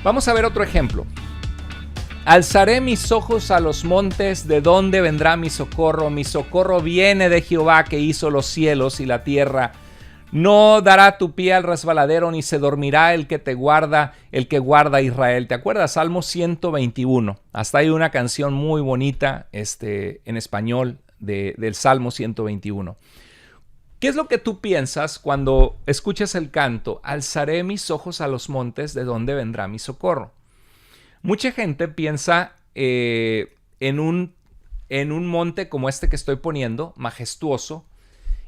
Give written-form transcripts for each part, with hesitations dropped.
Vamos a ver otro ejemplo. Alzaré mis ojos a los montes, ¿de dónde vendrá mi socorro? Mi socorro viene de Jehová, que hizo los cielos y la tierra. No dará tu pie al resbaladero, ni se dormirá el que guarda a Israel. ¿Te acuerdas? Salmo 121. Hasta hay una canción muy bonita en español del Salmo 121. ¿Qué es lo que tú piensas cuando escuchas el canto? Alzaré mis ojos a los montes, ¿de dónde vendrá mi socorro? Mucha gente piensa en un monte como este que estoy poniendo, majestuoso,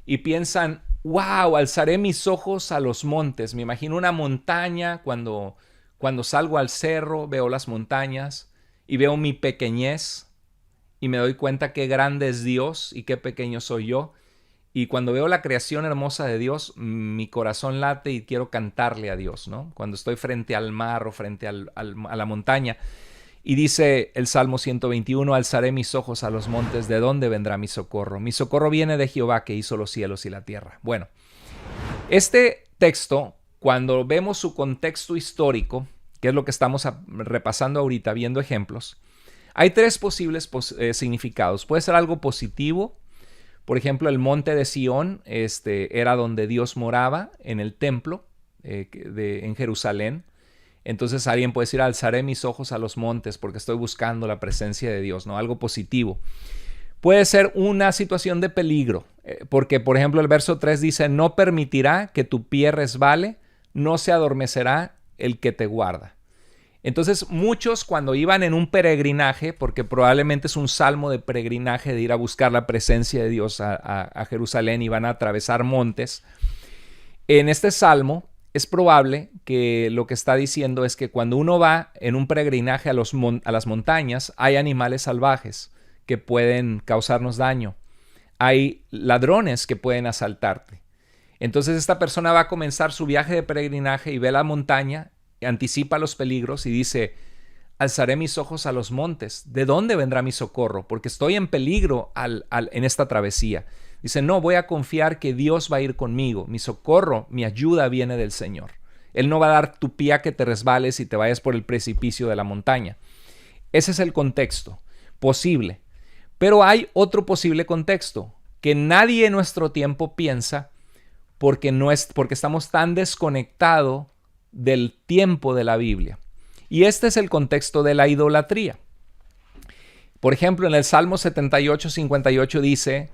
y piensan, wow, alzaré mis ojos a los montes. Me imagino una montaña cuando salgo al cerro, veo las montañas y veo mi pequeñez y me doy cuenta qué grande es Dios y qué pequeño soy yo. Y cuando veo la creación hermosa de Dios, mi corazón late y quiero cantarle a Dios, ¿no? Cuando estoy frente al mar o frente a la montaña. Y dice el Salmo 121, alzaré mis ojos a los montes, ¿de dónde vendrá mi socorro? Mi socorro viene de Jehová, que hizo los cielos y la tierra. Bueno, este texto, cuando vemos su contexto histórico, que es lo que estamos repasando ahorita, viendo ejemplos, hay tres posibles significados. Puede ser algo positivo. Por ejemplo, el monte de Sión era donde Dios moraba, en el templo en Jerusalén. Entonces alguien puede decir, alzaré mis ojos a los montes porque estoy buscando la presencia de Dios, ¿no? Algo positivo. Puede ser una situación de peligro, porque por ejemplo el verso 3 dice, no permitirá que tu pie resbale, no se adormecerá el que te guarda. Entonces muchos cuando iban en un peregrinaje, porque probablemente es un salmo de peregrinaje de ir a buscar la presencia de Dios a Jerusalén y van a atravesar montes, en este salmo es probable que lo que está diciendo es que cuando uno va en un peregrinaje a las montañas, hay animales salvajes que pueden causarnos daño. Hay ladrones que pueden asaltarte. Entonces esta persona va a comenzar su viaje de peregrinaje y ve la montaña, anticipa los peligros y dice, alzaré mis ojos a los montes. ¿De dónde vendrá mi socorro? Porque estoy en peligro en esta travesía. Dice, no, voy a confiar que Dios va a ir conmigo. Mi socorro, mi ayuda viene del Señor. Él no va a dar tu pie a que te resbales y te vayas por el precipicio de la montaña. Ese es el contexto posible. Pero hay otro posible contexto que nadie en nuestro tiempo piensa porque estamos tan desconectados del tiempo de la Biblia. Y este es el contexto de la idolatría. Por ejemplo, en el Salmo 78:58 dice,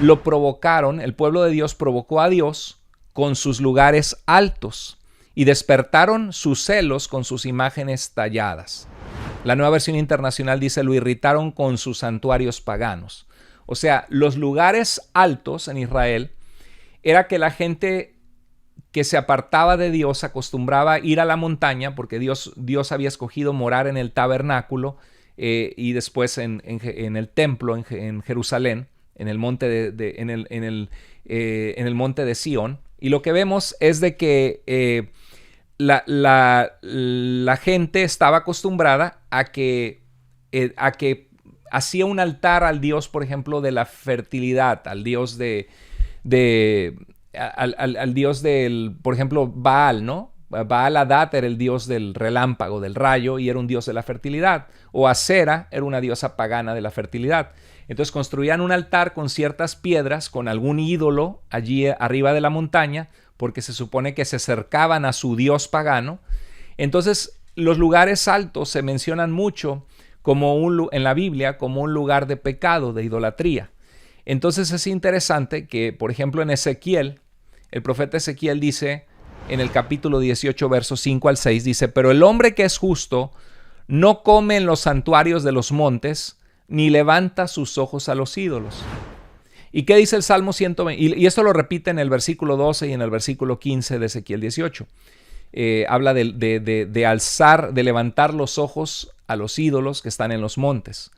lo provocaron, el pueblo de Dios provocó a Dios con sus lugares altos y despertaron sus celos con sus imágenes talladas. La Nueva Versión Internacional dice, lo irritaron con sus santuarios paganos. O sea, los lugares altos en Israel era que la gente que se apartaba de Dios acostumbraba a ir a la montaña porque Dios había escogido morar en el tabernáculo y después en el templo en Jerusalén, en el monte en el monte de Sión. Y lo que vemos es de que la gente estaba acostumbrada a que hacía un altar al Dios, por ejemplo, de la fertilidad, al Dios al Dios del, por ejemplo, Baal, ¿no? Baal Hadad era el dios del relámpago, del rayo, y era un dios de la fertilidad. O Asera era una diosa pagana de la fertilidad. Entonces construían un altar con ciertas piedras, con algún ídolo allí arriba de la montaña, porque se supone que se acercaban a su dios pagano. Entonces los lugares altos se mencionan mucho en la Biblia como un lugar de pecado, de idolatría. Entonces es interesante que, por ejemplo, en Ezequiel, el profeta Ezequiel dice en el capítulo 18, versos 5 al 6, dice, pero el hombre que es justo no come en los santuarios de los montes, ni levanta sus ojos a los ídolos. ¿Y qué dice el Salmo 120? Y esto lo repite en el versículo 12 y en el versículo 15 de Ezequiel 18. Habla de alzar, de levantar los ojos a los ídolos que están en los montes.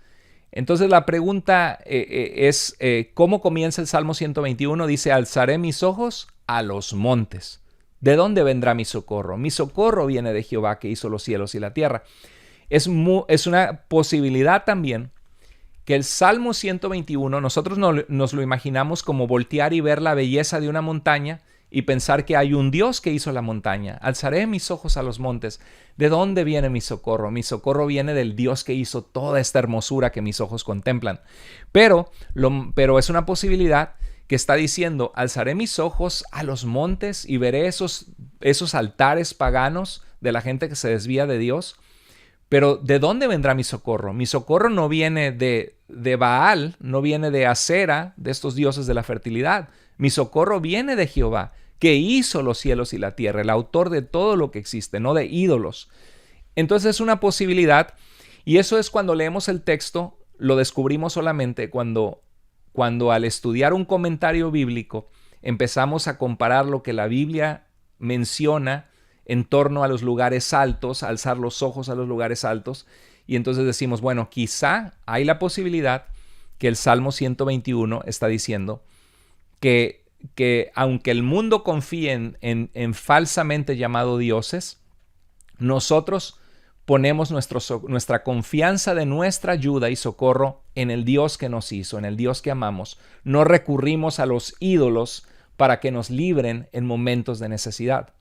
Entonces la pregunta es, ¿cómo comienza el Salmo 121? Dice, alzaré mis ojos a los montes. ¿De dónde vendrá mi socorro? Mi socorro viene de Jehová, que hizo los cielos y la tierra. Es una posibilidad también que el Salmo 121, nosotros nos lo imaginamos como voltear y ver la belleza de una montaña y pensar que hay un Dios que hizo la montaña. Alzaré mis ojos a los montes. ¿De dónde viene mi socorro? Mi socorro viene del Dios que hizo toda esta hermosura que mis ojos contemplan. Pero es una posibilidad que está diciendo, alzaré mis ojos a los montes y veré esos altares paganos de la gente que se desvía de Dios. Pero ¿de dónde vendrá mi socorro? Mi socorro no viene de Baal, no viene de Acera, de estos dioses de la fertilidad. Mi socorro viene de Jehová, que hizo los cielos y la tierra, el autor de todo lo que existe, no de ídolos. Entonces es una posibilidad, y eso es cuando leemos el texto, lo descubrimos solamente cuando al estudiar un comentario bíblico empezamos a comparar lo que la Biblia menciona en torno a los lugares altos, alzar los ojos a los lugares altos, y entonces decimos, bueno, quizá hay la posibilidad que el Salmo 121 está diciendo que aunque el mundo confíe en falsamente llamados dioses, nosotros ponemos nuestra confianza de nuestra ayuda y socorro en el Dios que nos hizo, en el Dios que amamos. No recurrimos a los ídolos para que nos libren en momentos de necesidad.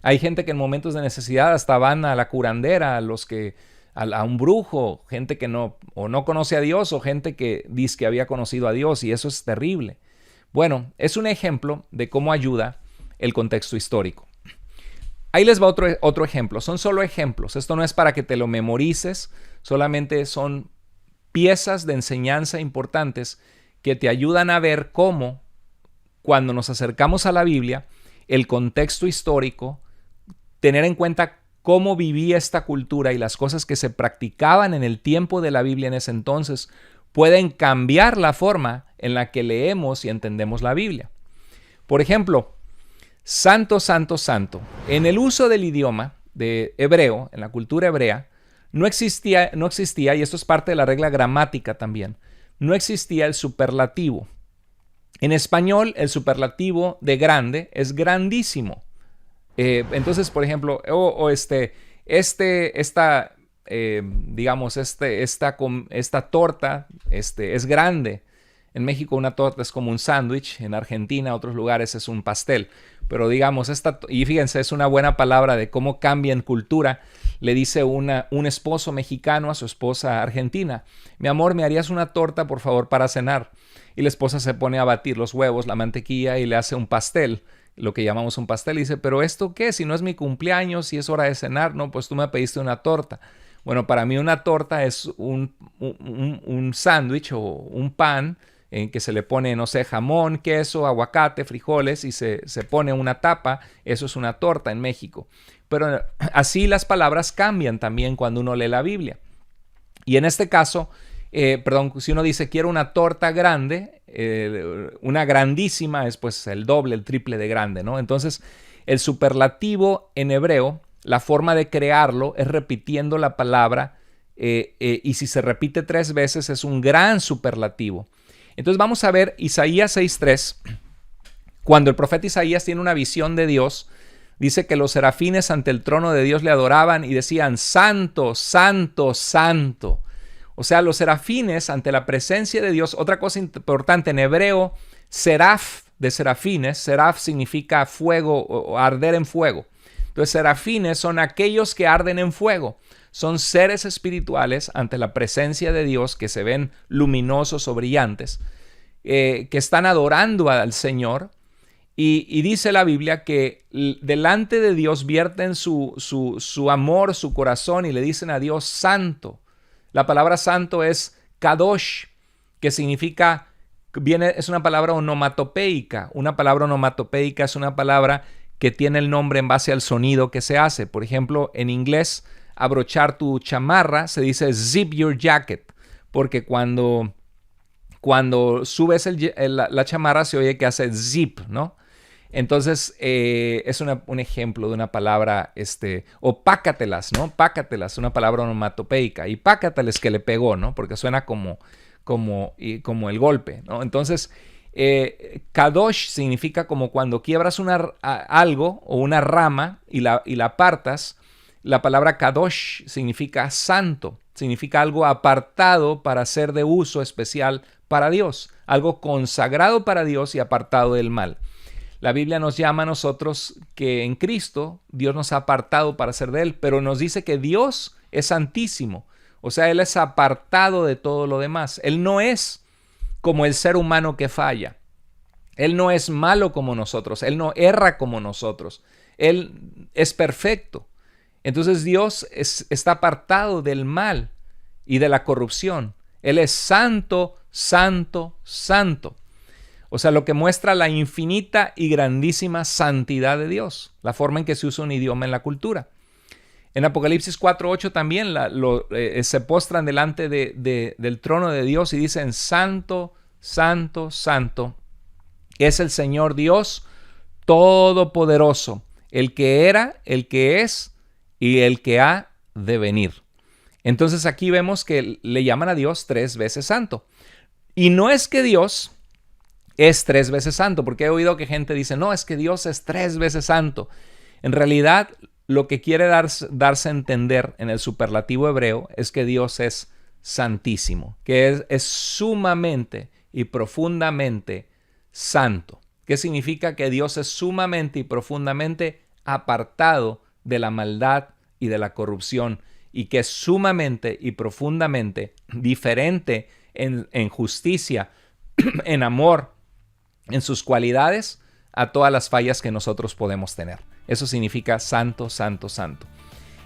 Hay gente que en momentos de necesidad hasta van a la curandera, a un brujo, gente que no conoce a Dios o gente que dice que había conocido a Dios, y eso es terrible. Bueno, es un ejemplo de cómo ayuda el contexto histórico. Ahí les va otro ejemplo. Son solo ejemplos. Esto no es para que te lo memorices, solamente son piezas de enseñanza importantes que te ayudan a ver cómo, cuando nos acercamos a la Biblia, el contexto histórico, tener en cuenta cómo vivía esta cultura y las cosas que se practicaban en el tiempo de la Biblia en ese entonces, pueden cambiar la forma en la que leemos y entendemos la Biblia. Por ejemplo, santo, santo, santo. En el uso del idioma de hebreo, en la cultura hebrea, no existía, y esto es parte de la regla gramática también, no existía el superlativo. En español, el superlativo de grande es grandísimo. Entonces, por ejemplo, esta torta es grande. En México una torta es como un sándwich, en Argentina, otros lugares es un pastel. Pero digamos, y fíjense, es una buena palabra de cómo cambia en cultura. Le dice un esposo mexicano a su esposa argentina: mi amor, ¿me harías una torta, por favor, para cenar? Y la esposa se pone a batir los huevos, la mantequilla, y le hace un pastel, lo que llamamos un pastel. Y dice: ¿pero esto qué? Si no es mi cumpleaños, si es hora de cenar, no, pues tú me pediste una torta. Bueno, para mí una torta es un sándwich o un pan en que se le pone, no sé, jamón, queso, aguacate, frijoles, y se pone una tapa. Eso es una torta en México. Pero así las palabras cambian también cuando uno lee la Biblia. Y en este caso, si uno dice quiero una torta grande, una grandísima es pues el doble, el triple de grande, ¿no? Entonces, el superlativo en hebreo, la forma de crearlo es repitiendo la palabra, y si se repite 3 veces es un gran superlativo. Entonces vamos a ver Isaías 6:3. Cuando el profeta Isaías tiene una visión de Dios, dice que los serafines ante el trono de Dios le adoraban y decían: santo, santo, santo. O sea, los serafines ante la presencia de Dios. Otra cosa importante en hebreo, seraf, de serafines, seraf significa fuego o arder en fuego. Entonces, serafines son aquellos que arden en fuego. Son seres espirituales ante la presencia de Dios que se ven luminosos o brillantes, que están adorando al Señor. Y dice la Biblia que delante de Dios vierten su amor, su corazón, y le dicen a Dios santo. La palabra santo es kadosh, que significa, es una palabra onomatopeica. Una palabra onomatopeica es una palabra que tiene el nombre en base al sonido que se hace. Por ejemplo, en inglés, abrochar tu chamarra se dice zip your jacket, porque cuando subes la chamarra se oye que hace zip, ¿no? Entonces es un ejemplo de una palabra, o pácatelas, ¿no? Pácatelas, una palabra onomatopeica, y pácateles que le pegó, ¿no? Porque suena como el golpe, ¿no? Entonces, kadosh significa como cuando quiebras algo o una rama y la apartas. La palabra kadosh significa santo, significa algo apartado para ser de uso especial para Dios, algo consagrado para Dios y apartado del mal. La Biblia nos llama a nosotros que en Cristo Dios nos ha apartado para ser de Él, pero nos dice que Dios es santísimo. O sea, Él es apartado de todo lo demás. Él no es como el ser humano que falla. Él no es malo como nosotros. Él no erra como nosotros. Él es perfecto. Entonces Dios está apartado del mal y de la corrupción. Él es santo, santo, santo. O sea, lo que muestra la infinita y grandísima santidad de Dios, la forma en que se usa un idioma en la cultura. En Apocalipsis 4:8 también se postran delante del trono de Dios y dicen: santo, santo, santo es el Señor Dios Todopoderoso, el que era, el que es y el que ha de venir. Entonces aquí vemos que le llaman a Dios 3 veces santo. Y no es que Dios es 3 veces santo, porque he oído que gente dice: no, es que Dios es 3 veces santo. En realidad, lo que quiere darse a entender en el superlativo hebreo es que Dios es santísimo, que es sumamente y profundamente santo. ¿Qué significa? Que Dios es sumamente y profundamente apartado de la maldad y de la corrupción, y que es sumamente y profundamente diferente en justicia, en amor, en sus cualidades, a todas las fallas que nosotros podemos tener. Eso significa santo, santo, santo.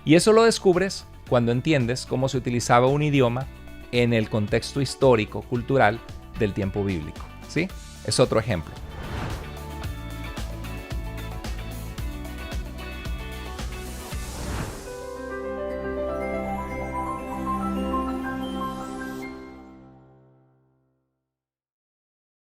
Y eso lo descubres cuando entiendes cómo se utilizaba un idioma en el contexto histórico, cultural del tiempo bíblico. ¿Sí? Es otro ejemplo.